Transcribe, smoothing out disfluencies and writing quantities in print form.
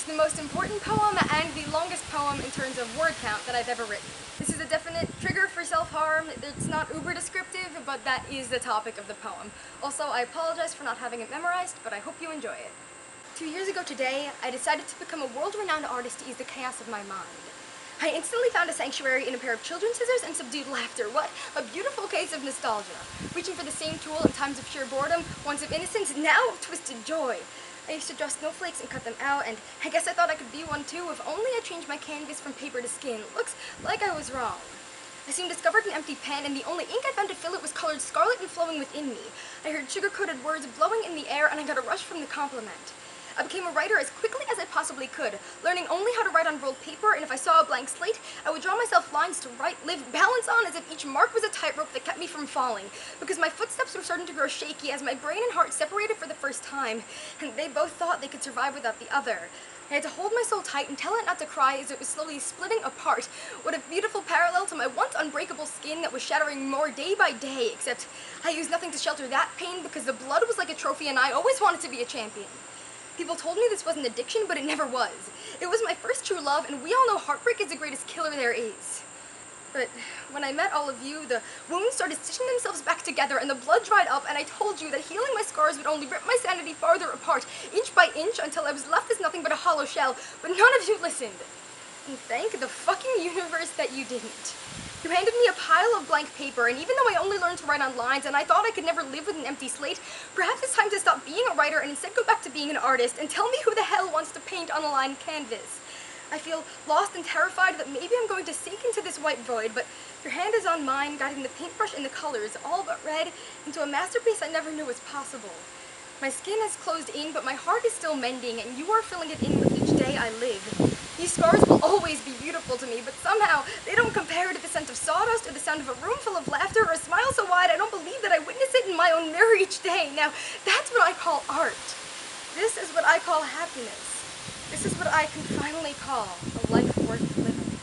the most important poem and the longest poem in terms of word count that I've ever written. This is a definite trigger for self-harm. It's not uber descriptive, but that is the topic of the poem. Also, I apologize for not having it memorized, but I hope you enjoy it. 2 years ago today, I decided to become a world-renowned artist to ease the chaos of my mind. I instantly found a sanctuary in a pair of children's scissors and subdued laughter. What a beautiful case of nostalgia. Reaching for the same tool in times of sheer boredom, once of innocence, now of twisted joy. I used to draw snowflakes and cut them out, and I guess I thought I could be one too if only I changed my canvas from paper to skin. Looks like I was wrong. I soon discovered an empty pen, and the only ink I found to fill it was colored scarlet and flowing within me. I heard sugar-coated words blowing in the air, and I got a rush from the compliment. I became a writer as quickly as I possibly could, learning only how to write on rolled paper, and if I saw a blank slate, I would draw myself lines to write, live, balance on as if each mark was a tightrope that kept me from falling, because my footsteps were starting to grow shaky as my brain and heart separated for the first time, and they both thought they could survive without the other. I had to hold my soul tight and tell it not to cry as it was slowly splitting apart. What a beautiful parallel to my once unbreakable skin that was shattering more day by day, except I used nothing to shelter that pain because the blood was like a trophy and I always wanted to be a champion. People told me this was an addiction, but it never was. It was my first true love, and we all know heartbreak is the greatest killer there is. But when I met all of you, the wounds started stitching themselves back together, and the blood dried up, and I told you that healing my scars would only rip my sanity farther apart, inch by inch, until I was left as nothing but a hollow shell, but none of you listened. And thank the fucking universe that you didn't. You handed me a pile of blank paper, and even though I only learned to write on lines, and I thought I could never live with an empty slate, perhaps it's time to stop being a writer and instead go back to being an artist, and tell me who the hell wants to paint on a lined canvas. I feel lost and terrified that maybe I'm going to sink into this white void, but your hand is on mine, guiding the paintbrush and the colors, all but red, into a masterpiece I never knew was possible. My skin has closed in, but my heart is still mending, and you are filling it in with each day I live. These scars will always be beautiful to me, but somehow they don't compare to the scent of sawdust or the sound of a room full of laughter or a smile so wide I don't believe that I witness it in my own mirror each day. Now, that's what I call art. This is what I call happiness. This is what I can finally call a life worth living.